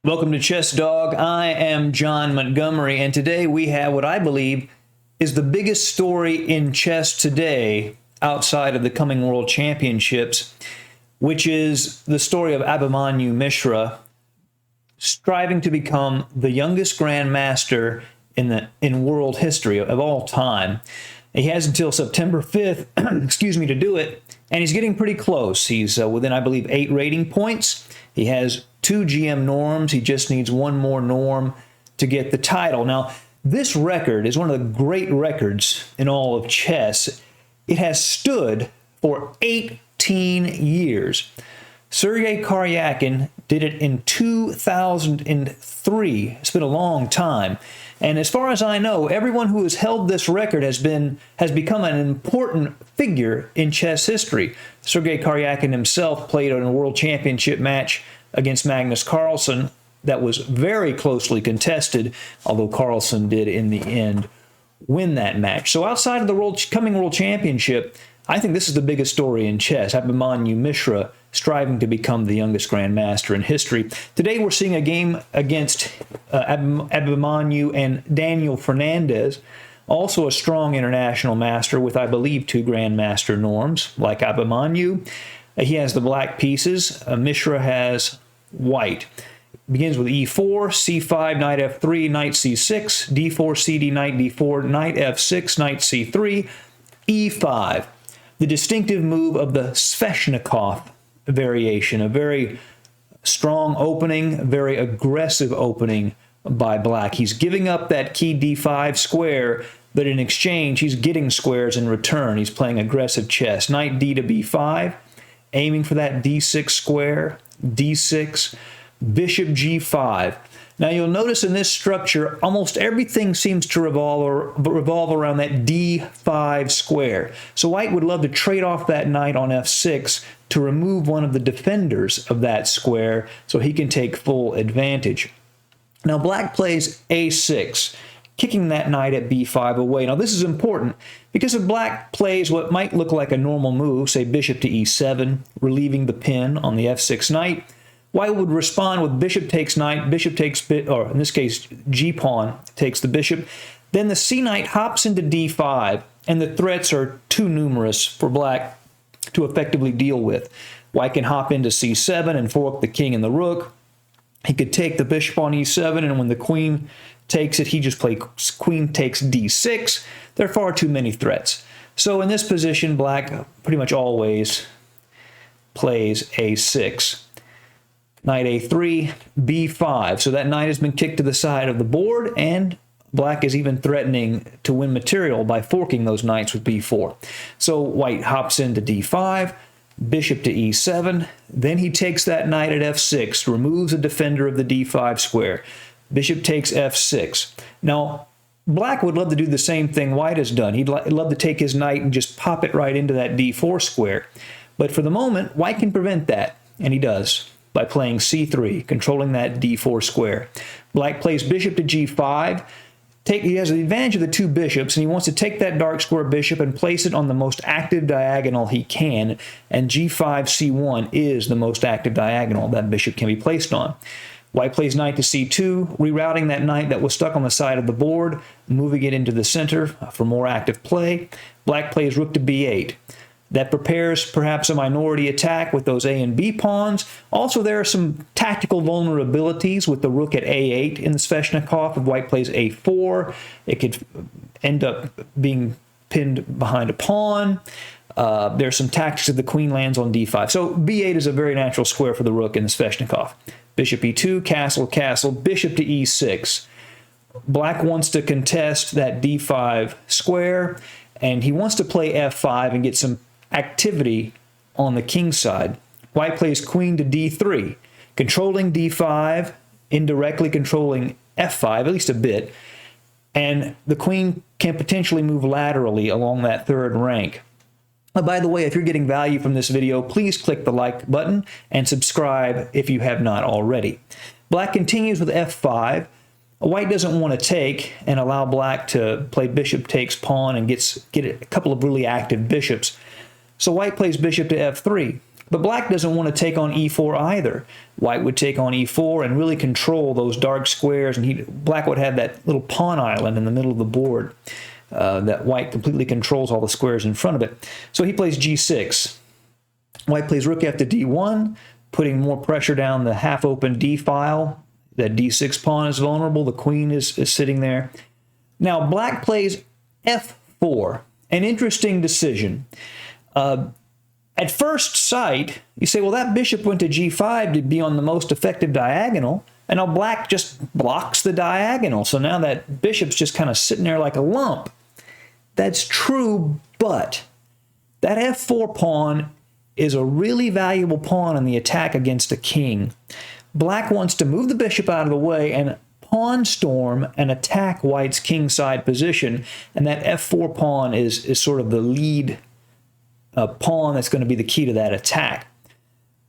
Welcome to Chess Dog. I am John Montgomery, and today we have what I believe is the biggest story in chess today outside of the coming World Championships, which is the story of Abhimanyu Mishra striving to become the youngest grandmaster in world history of all time. He has until September 5th, to do it, and he's getting pretty close. He's within, I believe, 8 rating points. He has 2 GM norms. He just needs 1 more norm to get the title. Now, this record is one of the great records in all of chess. It has stood for 18 years. Sergei Karyakin did it in 2003. It's been a long time. And as far as I know, everyone who has held this record has become an important figure in chess history. Sergei Karyakin himself played in a world championship match against Magnus Carlsen that was very closely contested, although Carlsen did in the end win that match. So outside of the coming world championship, I think this is the biggest story in chess. Abhimanyu Mishra striving to become the youngest grandmaster in history. Today we're seeing a game against Abhimanyu and Daniel Fernandez, also a strong international master with, I believe, 2 grandmaster norms, like Abhimanyu. He has the black pieces. Mishra has white. Begins with e4, c5, knight f3, knight c6, d4, cd, knight d4, knight f6, knight c3, e5. The distinctive move of the Sveshnikov variation, a very strong opening, very aggressive opening by black. He's giving up that key d5 square, but in exchange, he's getting squares in return. He's playing aggressive chess. Knight d to b5, aiming for that d6 square, d6, bishop g5. Now you'll notice in this structure, almost everything seems to revolve around that d5 square. So white would love to trade off that knight on f6 to remove one of the defenders of that square so he can take full advantage. Now black plays a6, kicking that knight at b5 away. Now this is important because if black plays what might look like a normal move, say bishop to e7, relieving the pin on the f6 knight, white would respond with bishop takes knight, bishop takes, or in this case, g-pawn takes the bishop. Then the c-knight hops into d5, and the threats are too numerous for black to effectively deal with. White can hop into c7 and fork the king and the rook. He could take the bishop on e7, and when the queen takes it, he just plays queen takes d6. There are far too many threats. So in this position, black pretty much always plays a6. Knight a3, b5. So that knight has been kicked to the side of the board, and black is even threatening to win material by forking those knights with b4. So white hops into d5, bishop to e7. Then he takes that knight at f6, removes a defender of the d5 square. Bishop takes f6. Now, black would love to do the same thing white has done. He'd love to take his knight and just pop it right into that d4 square. But for the moment, white can prevent that, and he does, by playing c3, controlling that d4 square. Black plays bishop to g5. He has the advantage of the 2 bishops, and he wants to take that dark square bishop and place it on the most active diagonal he can, and g5, c1 is the most active diagonal that bishop can be placed on. White plays knight to c2, rerouting that knight that was stuck on the side of the board, moving it into the center for more active play. Black plays rook to b8. That prepares perhaps a minority attack with those A and B pawns. Also, there are some tactical vulnerabilities with the rook at A8 in the Sveshnikov. If white plays A4, it could end up being pinned behind a pawn. There's some tactics if the queen lands on D5. So B8 is a very natural square for the rook in the Sveshnikov. Bishop E2, castle, castle, bishop to E6. Black wants to contest that D5 square, and he wants to play F5 and get some activity on the king side. White plays queen to d3, controlling d5, indirectly controlling f5, at least a bit, and the queen can potentially move laterally along that 3rd rank. By the way, if you're getting value from this video, please click the like button and subscribe if you have not already. Black continues with f5. White doesn't want to take and allow black to play bishop takes pawn and get a couple of really active bishops. So white plays bishop to f3. But black doesn't want to take on e4 either. White would take on e4 and really control those dark squares, and black would have that little pawn island in the middle of the board that white completely controls all the squares in front of it. So he plays g6. White plays rook f to d1, putting more pressure down the half-open d file. That d6 pawn is vulnerable. The queen is sitting there. Now black plays f4, an interesting decision. At first sight, you say, well, that bishop went to g5 to be on the most effective diagonal, and now black just blocks the diagonal. So now that bishop's just kind of sitting there like a lump. That's true, but that f4 pawn is a really valuable pawn in the attack against a king. Black wants to move the bishop out of the way and pawn storm and attack white's kingside position, and that f4 pawn is sort of the lead pawn that's going to be the key to that attack.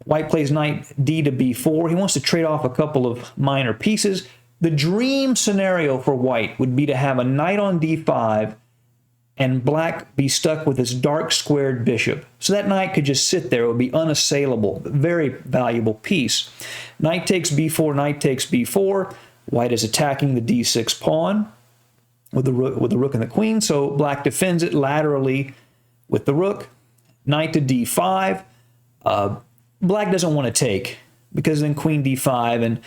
White plays knight d to b4. He wants to trade off a couple of minor pieces. The dream scenario for white would be to have a knight on d5 and black be stuck with this dark squared bishop. So that knight could just sit there. It would be unassailable. Very valuable piece. Knight takes b4, knight takes b4. White is attacking the d6 pawn with the rook and the queen. So black defends it laterally with the rook. Knight to d5. Black doesn't want to take because then queen d5, and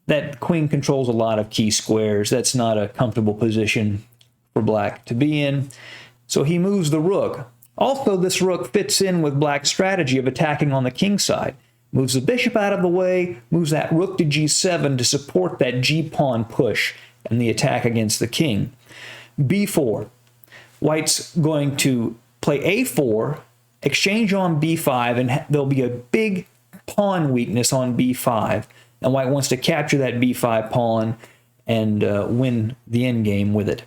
that queen controls a lot of key squares. That's not a comfortable position for black to be in. So he moves the rook. Also, this rook fits in with black's strategy of attacking on the king side. Moves the bishop out of the way, moves that rook to g7 to support that g-pawn push and the attack against the king. b4. White's going to play a4, exchange on b5, and there'll be a big pawn weakness on b5. And white wants to capture that b5 pawn and win the endgame with it.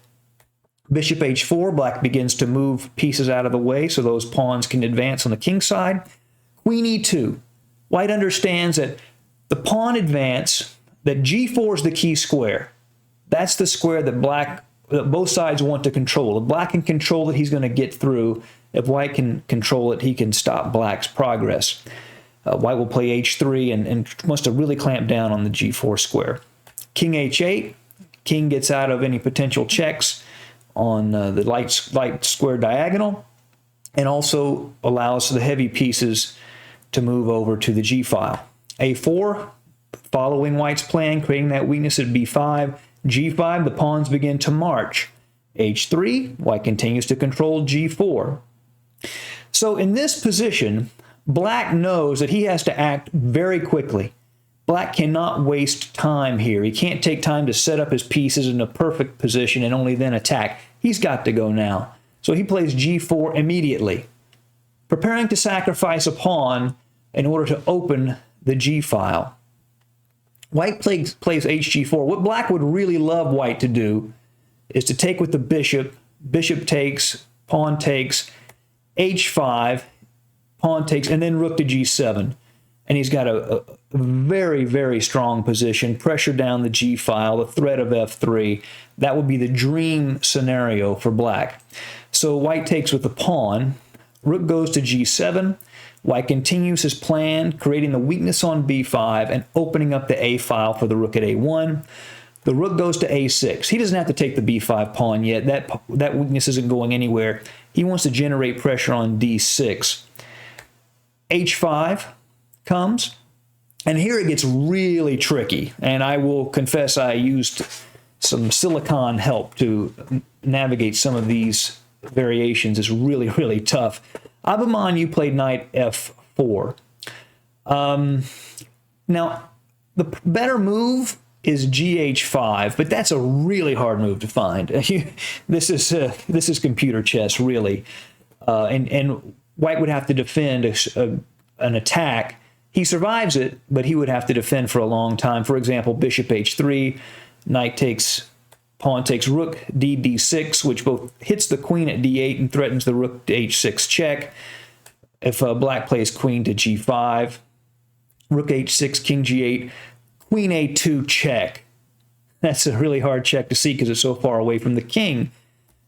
Bishop h4, black begins to move pieces out of the way so those pawns can advance on the king side. Queen e2. White understands that the pawn advance, that g4 is the key square. That's the square that both sides want to control. If black can control it, he's going to get through. If white can control it, he can stop black's progress. White will play h3 and wants to really clamp down on the g4 square. King h8. King gets out of any potential checks on the light square diagonal, and also allows the heavy pieces to move over to the g-file. a4, following white's plan, creating that weakness at b5. g5, the pawns begin to march. h3, white continues to control g4. So in this position, black knows that he has to act very quickly. Black cannot waste time here. He can't take time to set up his pieces in a perfect position and only then attack. He's got to go now. So he plays g4 immediately, preparing to sacrifice a pawn in order to open the g-file. White plays hg4. What black would really love white to do is to take with the bishop. Bishop takes, pawn takes, h5, pawn takes, and then rook to g7. And he's got a very, very strong position, pressure down the g-file, the threat of f3. That would be the dream scenario for black. So white takes with the pawn. Rook goes to g7. White continues his plan, creating the weakness on b5 and opening up the a-file for the rook at a1. The rook goes to a6. He doesn't have to take the b5 pawn yet. That weakness isn't going anywhere. He wants to generate pressure on d6. h5 comes, and here it gets really tricky. And I will confess I used some silicon help to navigate some of these variations. It's really, really tough. Abhimanyu played knight f4. Now, the better move is gh5, but that's a really hard move to find. This is computer chess, really. And white would have to defend an attack. He survives it, but he would have to defend for a long time. For example, bishop h3, knight takes, pawn takes rook d6, which both hits the queen at d8 and threatens the rook to h6 check. If black plays queen to g5, rook h6, king g8, queen a2 check. That's a really hard check to see because it's so far away from the king.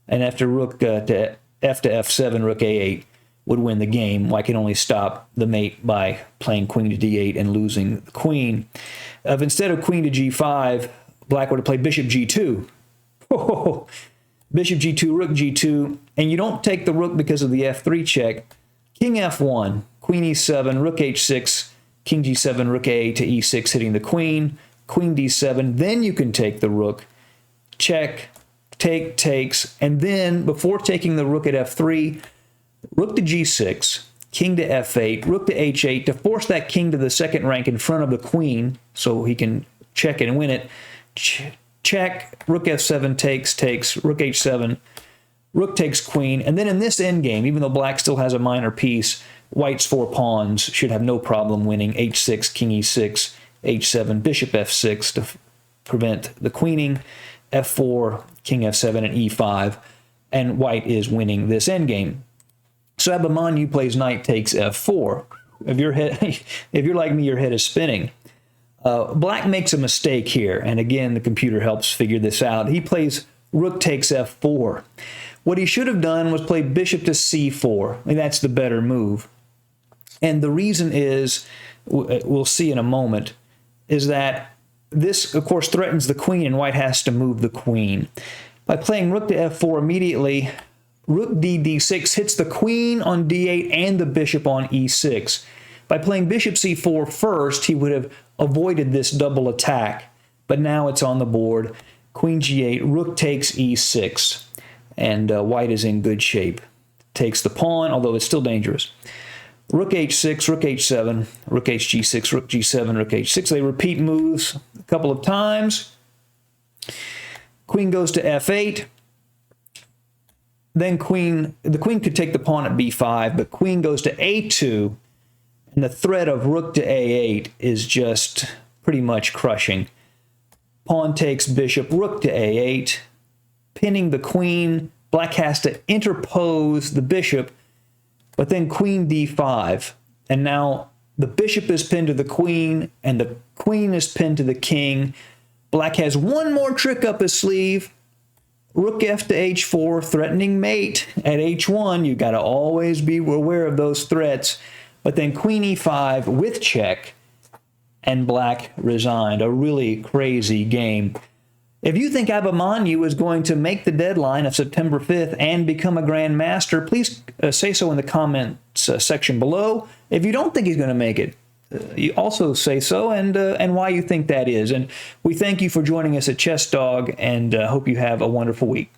And after rook to f to f7, rook a8. would win the game. White can only stop the mate by playing queen to d8 and losing the queen. If instead of queen to g5, black would have played bishop g2. Oh, bishop g2, rook g2, and you don't take the rook because of the f3 check. King f1, queen e7, rook h6, king g7, rook a8 to e6, hitting the queen, queen d7. Then you can take the rook, check, take, takes, and then before taking the rook at f3, rook to g6, king to f8, rook to h8 to force that king to the second rank in front of the queen so he can check it and win it. Check, rook f7 takes, takes, rook h7, rook takes queen. And then in this endgame, even though black still has a minor piece, white's 4 pawns should have no problem winning. h6, king e6, h7, bishop f6 to prevent the queening, f4, king f7, and e5. And white is winning this endgame. So Abhimanyu plays knight takes f4. If you're like me, your head is spinning. Black makes a mistake here, and again, the computer helps figure this out. He plays rook takes f4. What he should have done was play bishop to c4. I mean, that's the better move. And the reason is, we'll see in a moment, is that this, of course, threatens the queen, and white has to move the queen. By playing rook to f4 immediately, rook d6 hits the queen on d8 and the bishop on e6. By playing bishop c4 first, he would have avoided this double attack, but now it's on the board. Queen g8, rook takes e6, and white is in good shape. Takes the pawn, although it's still dangerous. Rook h6, rook h7, rook hg6, rook g7, rook h6. They repeat moves a couple of times. Queen goes to f8. Then the queen could take the pawn at b5, but queen goes to a2. And the threat of rook to a8 is just pretty much crushing. Pawn takes bishop, rook to a8, pinning the queen. Black has to interpose the bishop, but then queen d5. And now the bishop is pinned to the queen, and the queen is pinned to the king. Black has one more trick up his sleeve. Rook f to h4, threatening mate at h1. You got to always be aware of those threats. But then queen e5 with check, and black resigned. A really crazy game. If you think Abhimanyu is going to make the deadline of September 5th and become a grandmaster, please say so in the comments section below. If you don't think he's going to make it, you also say so and why you think that is. And we thank you for joining us at Chess Dog, and hope you have a wonderful week.